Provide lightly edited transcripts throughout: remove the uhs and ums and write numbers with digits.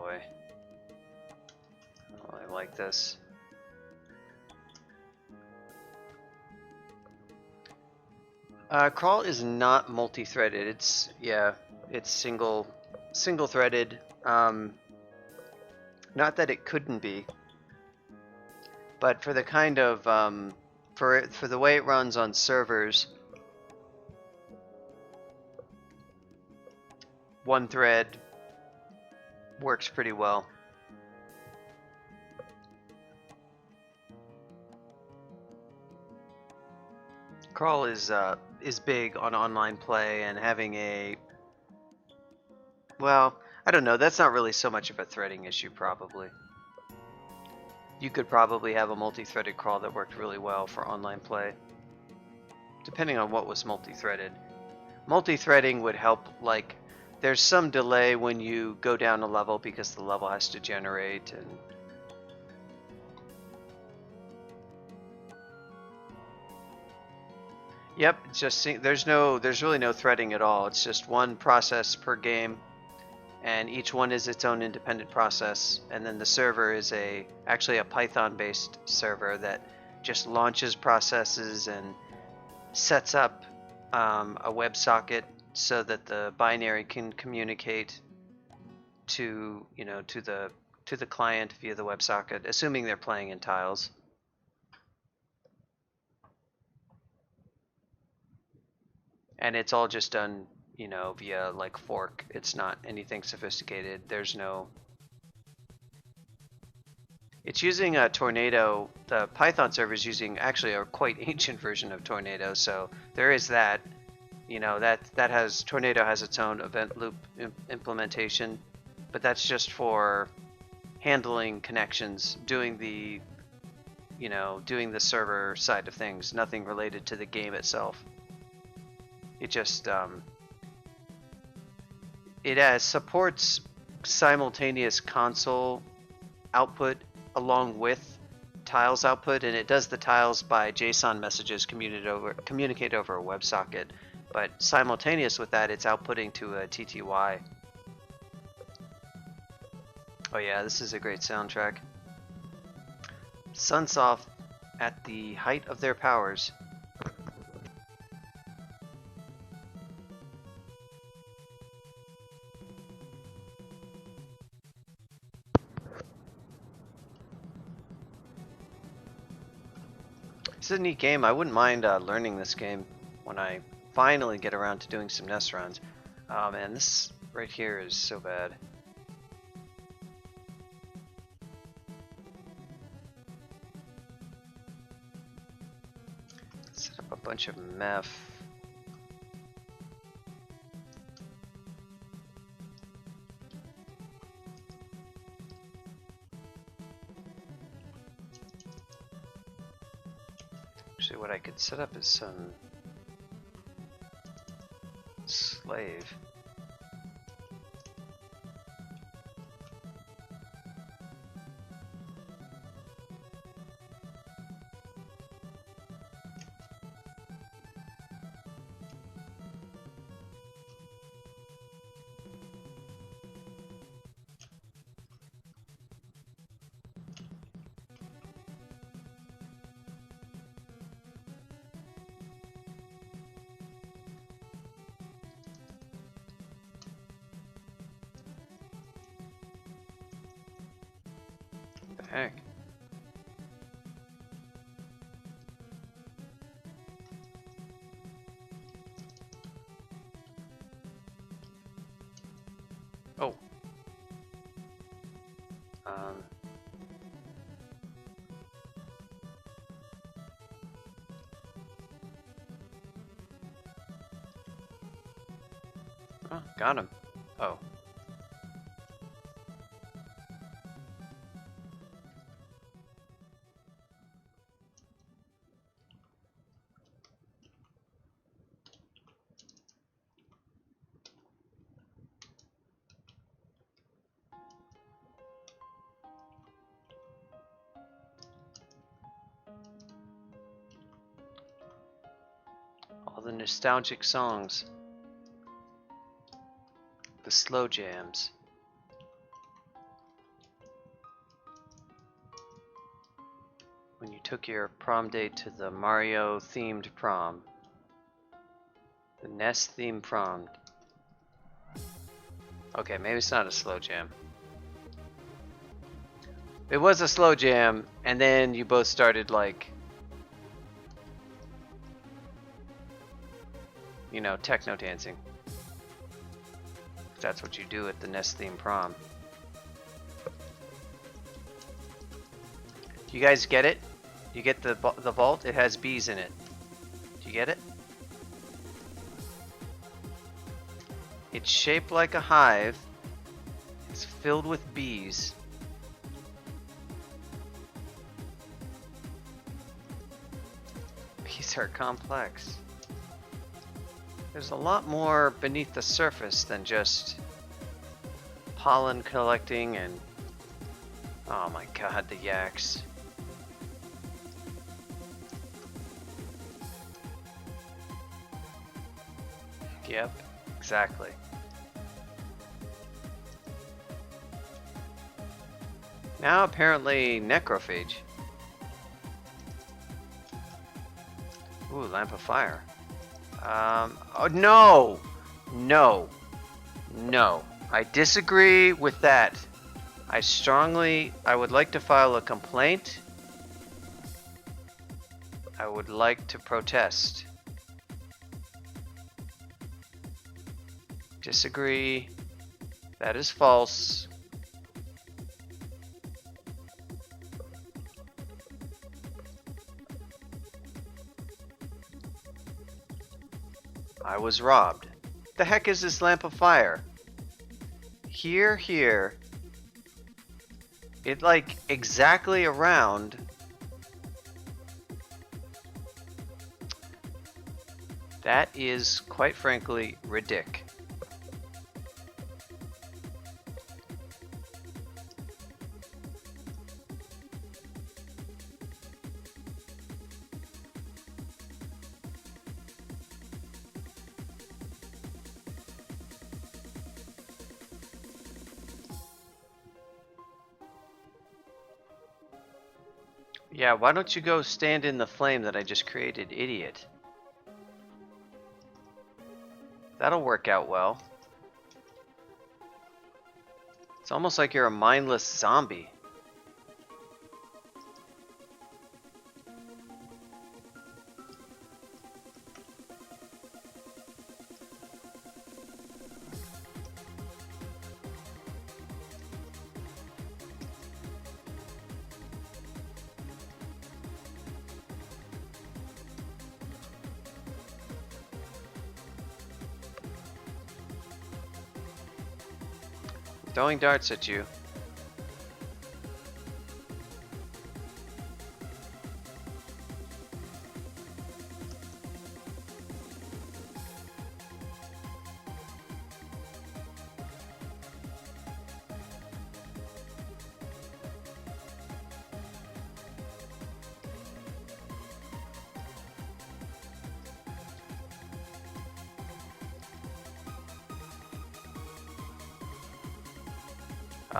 boy. Oh, I like this. Crawl is not multi-threaded. It's it's single-threaded. Not that it couldn't be, but for the kind of for the way it runs on servers, one thread works pretty well. Crawl is big on online play, and having a, well, I don't know, that's not really so much of a threading issue probably. You could probably have a multi-threaded crawl that worked really well for online play, depending on what was multi-threaded. Multi-threading would help, like, there's some delay when you go down a level because the level has to generate, and yep, it's just there's really no threading at all. It's just one process per game, and each one is its own independent process. And then the server is actually a Python-based server that just launches processes and sets up a WebSocket so that the binary can communicate to the client via the WebSocket, assuming they're playing in tiles. And it's all just done, via like fork. It's not anything sophisticated. It's using a Tornado. The Python server is using actually a quite ancient version of Tornado, so there is that. Tornado has its own event loop implementation, but that's just for handling connections, doing the server side of things, nothing related to the game itself. It just it supports simultaneous console output along with tiles output, and it does the tiles by JSON messages communicate over a WebSocket. But simultaneous with that, it's outputting to a TTY. Oh yeah, this is a great soundtrack. Sunsoft at the height of their powers. This is a neat game. I wouldn't mind learning this game when I finally get around to doing some nest runs. Oh man, this right here is so bad. Set up a bunch of meth. Actually, what I could set up is some slave. Heck. Oh. Oh, got him. Oh. All the nostalgic songs. The slow jams. when you took your prom date to the Mario themed prom. The NES themed prom. Okay, maybe it's not a slow jam. It was a slow jam, and then you both started like, you know, techno dancing. That's what you do at the NES themed prom. You guys get it? You get the vault? It has bees in it. Do you get it? It's shaped like a hive. It's filled with bees. Bees are complex. There's a lot more beneath the surface than just pollen collecting and... Oh my god, the yaks. Yep, exactly. Now apparently necrophage. Ooh, lamp of fire. Oh no! No. No. I disagree with that. I would like to file a complaint. I would like to protest. Disagree. That is false. I was robbed. The heck is this lamp of fire? Here. It like exactly around. That is, quite frankly, ridiculous. Yeah, why don't you go stand in the flame that I just created, idiot? That'll work out well. It's almost like you're a mindless zombie. Throwing darts at you.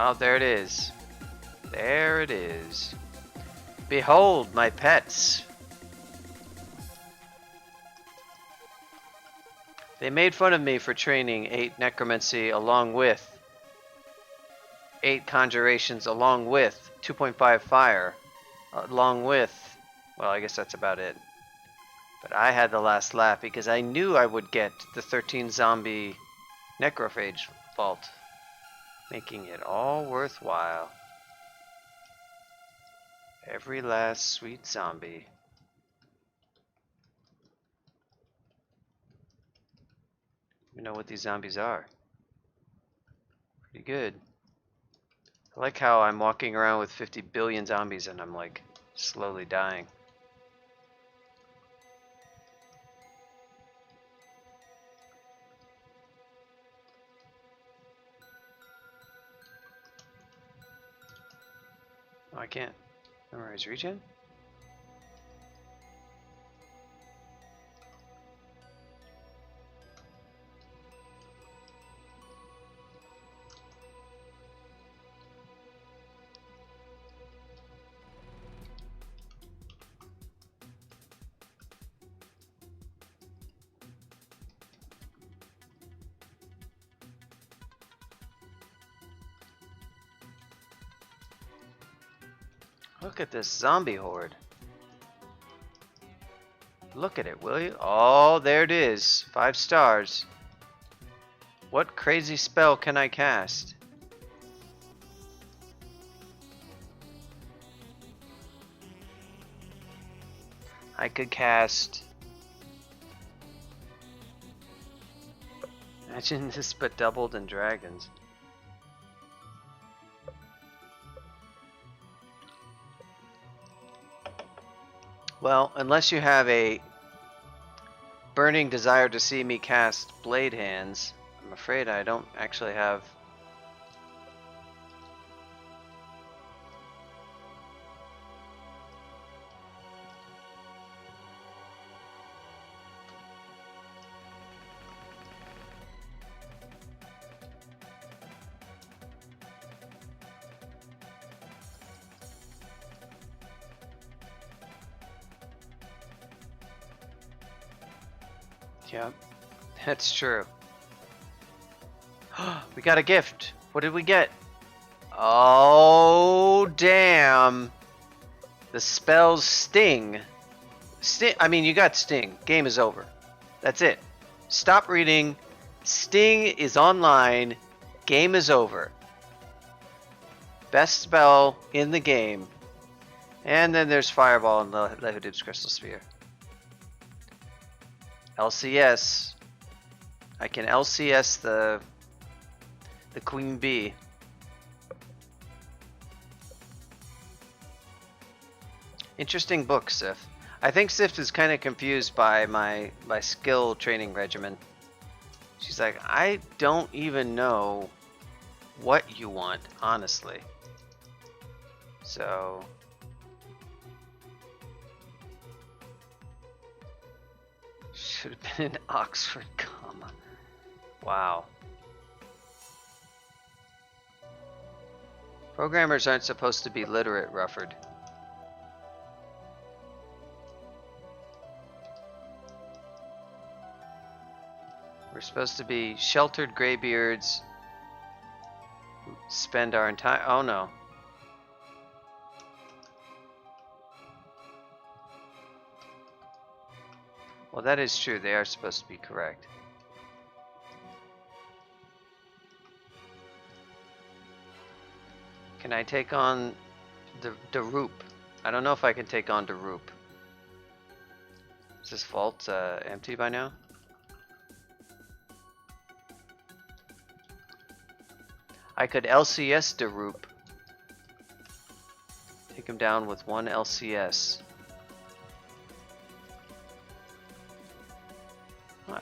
Oh, there it is. There it is. Behold, my pets. They made fun of me for training 8 necromancy along with 8 conjurations along with 2.5 fire along with, well, I guess that's about it. But I had the last laugh because I knew I would get the 13 zombie necrophage vault, making it all worthwhile. Every last sweet zombie. You know what these zombies are. Pretty good. I like how I'm walking around with 50 billion zombies and I'm like slowly dying. Oh, I can't memorize regen? Look at this zombie horde. Look at it, will you? Oh, there it is. 5 stars. What crazy spell can I cast? I could cast... Imagine this but doubled in dragons. Well, unless you have a burning desire to see me cast Blade Hands, I'm afraid I don't actually have... Yep, that's true. We got a gift. What did we get? Oh, damn. The spell's Sting. I mean, you got Sting. Game is over. That's it. Stop reading. Sting is online. Game is over. Best spell in the game. And then there's Fireball and the HuWz Crystal Sphere. LCS. I can LCS the Queen Bee. Interesting book, Sif. I think Sif is kind of confused by my skill training regimen. She's like, I don't even know what you want, honestly. So... should have been an Oxford comma. Wow. Programmers aren't supposed to be literate, Rufford. We're supposed to be sheltered graybeards who spend our entire... oh no. Well, that is true. They are supposed to be correct. Can I take on the Roop? I don't know if I can take on the Roop. Is this vault empty by now? I could LCS the Roop. Take him down with 1 LCS.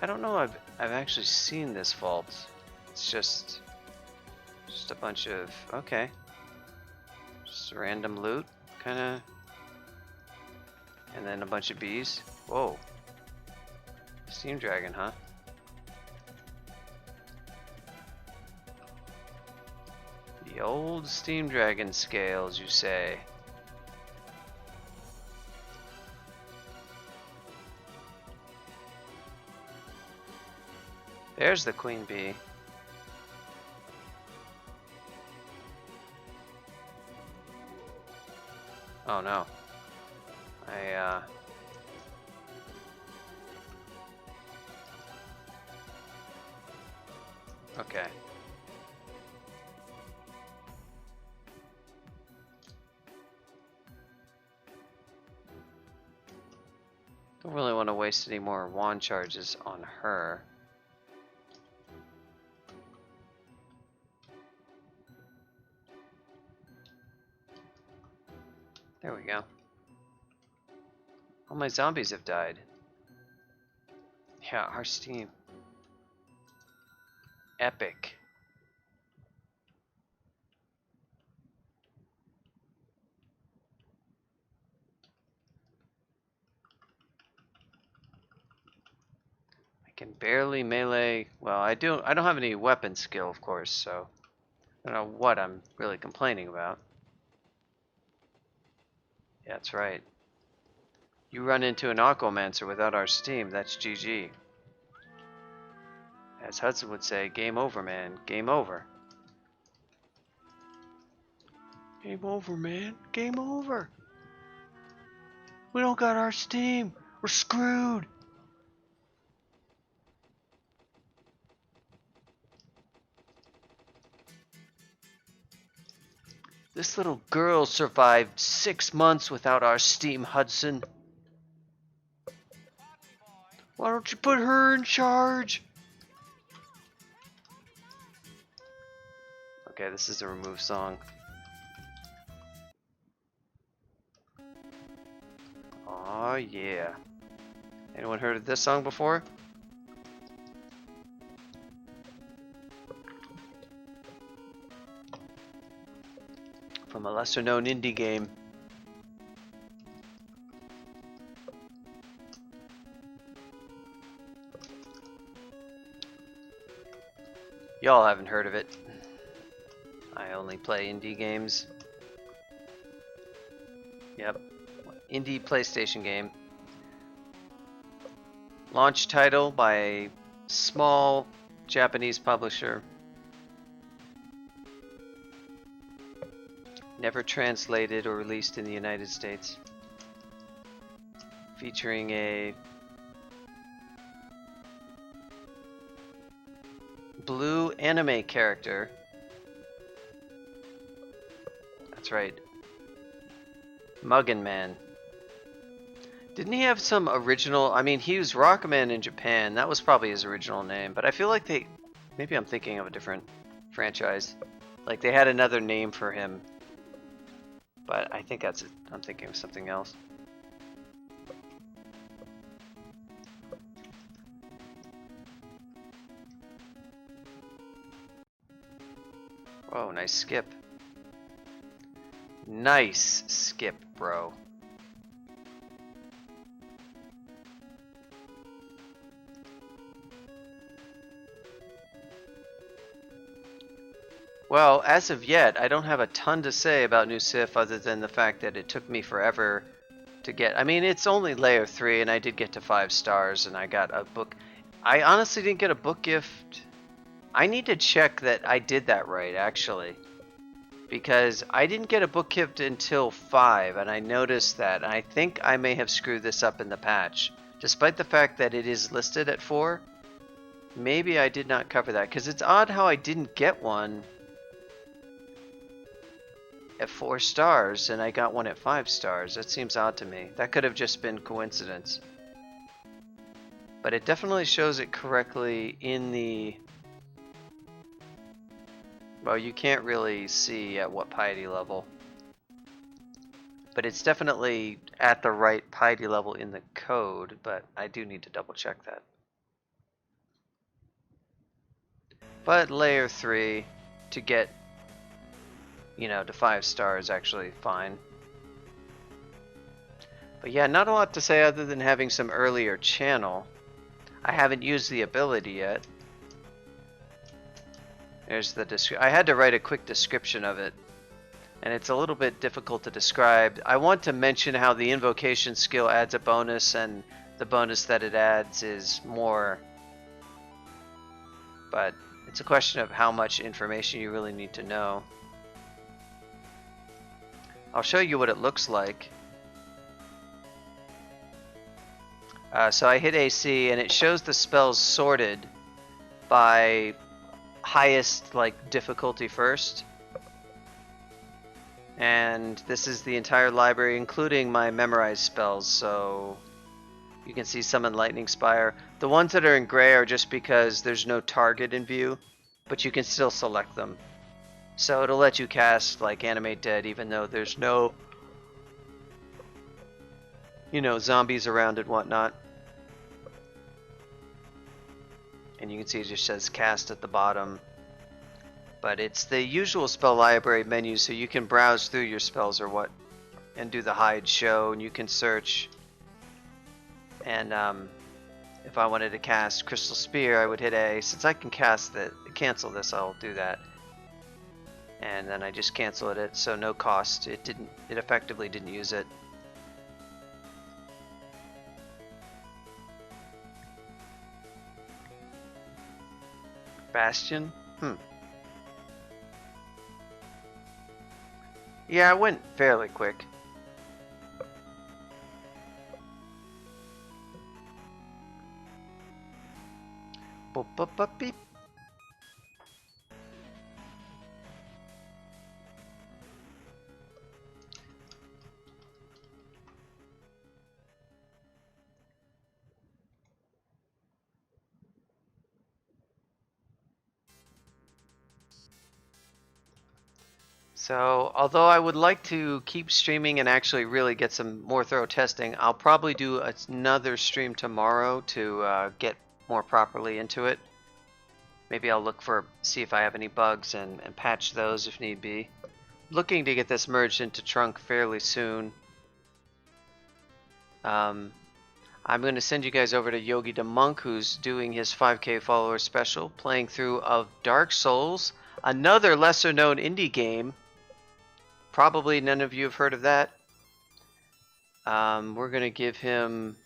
I don't know. I've actually seen this vault. It's just a bunch of okay, just random loot, kind of, and then a bunch of bees. Whoa, Steam Dragon, huh? The old Steam Dragon scales, you say? There's the Queen Bee. Oh no. Okay. Don't really want to waste any more wand charges on her. There we go. All my zombies have died. Yeah, our Steam. Epic. I can barely melee. Well, I don't have any weapon skill, of course, so I don't know what I'm really complaining about. Yeah, that's right. You run into an Aquamancer without our Steam, that's GG. As Hudson would say, game over, man. Game over. Game over, man. Game over. We don't got our Steam. We're screwed. This little girl survived 6 months without our Steam, Hudson. Why don't you put her in charge? Okay, this is a remove song. Oh yeah. Anyone heard of this song before? From a lesser known indie game. Y'all haven't heard of it. I only play indie games. Yep. Indie PlayStation game. Launch title by a small Japanese publisher. Never translated or released in the United States. Featuring a blue anime character. That's right. Muggin Man. Didn't he have some original... I mean, he was Rockman in Japan. That was probably his original name. But I feel like they... Maybe I'm thinking of a different franchise. Like, they had another name for him. But I think that's... I'm thinking of something else. Whoa, nice skip. Nice skip, bro. Well, as of yet, I don't have a ton to say about New Sif other than the fact that it took me forever to get... I mean, it's only layer 3 and I did get to 5 stars and I got a book... I honestly didn't get a book gift. I need to check that I did that right, actually. Because I didn't get a book gift until 5 and I noticed that. And I think I may have screwed this up in the patch. Despite the fact that it is listed at 4, maybe I did not cover that. Because it's odd how I didn't get one at 4 stars and I got one at 5 stars. That seems odd to me. That could have just been coincidence. But it definitely shows it correctly in the... Well, you can't really see at what piety level. But it's definitely at the right piety level in the code, but I do need to double check that. But layer 3 to get, you know, to 5 stars actually fine. But yeah, not a lot to say other than having some earlier channel. I haven't used the ability yet. There's the I had to write a quick description of it, and it's a little bit difficult to describe. I want to mention how the invocation skill adds a bonus, and the bonus that it adds is more, but it's a question of how much information you really need to know. I'll show you what it looks like. So I hit AC, and it shows the spells sorted by highest difficulty first, and this is the entire library including my memorized spells. So you can see Summon Lightning Spire. The ones that are in gray are just because there's no target in view, but you can still select them, so it'll let you cast like Animate Dead even though there's no, you know, zombies around and whatnot. And you can see it just says cast at the bottom. But it's the usual spell library menu, so you can browse through your spells or what, and do the hide show, and you can search. And if I wanted to cast Crystal Spear, I would hit A. Since I can cancel this, I'll do that. And then I just canceled it, so no cost. It effectively didn't use it. Bastion? Yeah, it went fairly quick. Boop, boop, boop, beep. So, although I would like to keep streaming and actually really get some more thorough testing, I'll probably do another stream tomorrow to get more properly into it. Maybe I'll look for, see if I have any bugs and patch those if need be. Looking to get this merged into Trunk fairly soon. I'm going to send you guys over to Yogi the Monk, who's doing his 5K follower special, playing through of Dark Souls, another lesser known indie game. Probably none of you have heard of that. We're going to give him...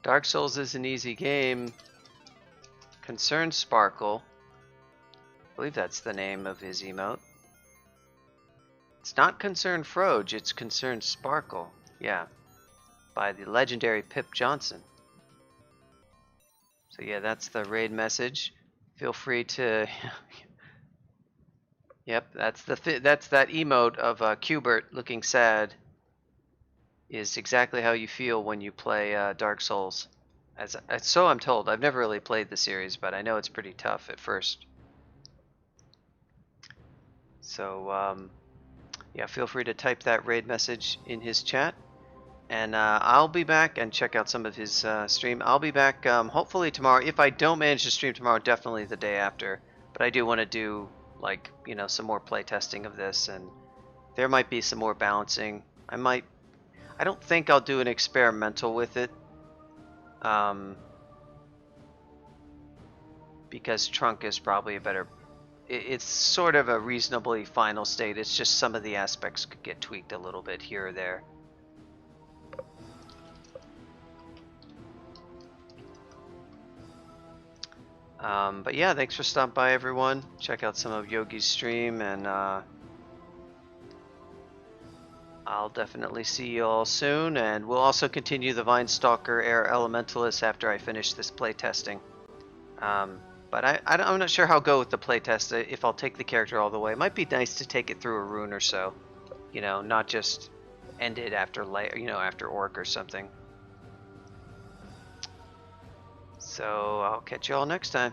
Dark Souls is an easy game. Concern Sparkle. I believe that's the name of his emote. It's not Concern Froge, it's Concern Sparkle. Yeah. By the legendary Pip Johnson. So yeah, that's the raid message. Feel free to... Yep, that's that emote of Qbert looking sad. Is exactly how you feel when you play Dark Souls. So I'm told. I've never really played the series, but I know it's pretty tough at first. So yeah, feel free to type that raid message in his chat. And I'll be back and check out some of his stream. I'll be back hopefully tomorrow. If I don't manage to stream tomorrow, definitely the day after. But I do want to do, like, you know, some more play testing of this, and there might be some more balancing. I don't think I'll do an experimental with it. Because Trunk is probably a better... It's sort of a reasonably final state. It's just some of the aspects could get tweaked a little bit here or there. But yeah, thanks for stopping by, everyone. Check out some of Yogi's stream, and I'll definitely see you all soon. And we'll also continue the Vinestalker Air Elementalist after I finish this playtesting. But I'm not sure how I'll go with the playtest, if I'll take the character all the way. It might be nice to take it through a rune or so. You know, not just end it after, after Orc or something. So I'll catch you all next time.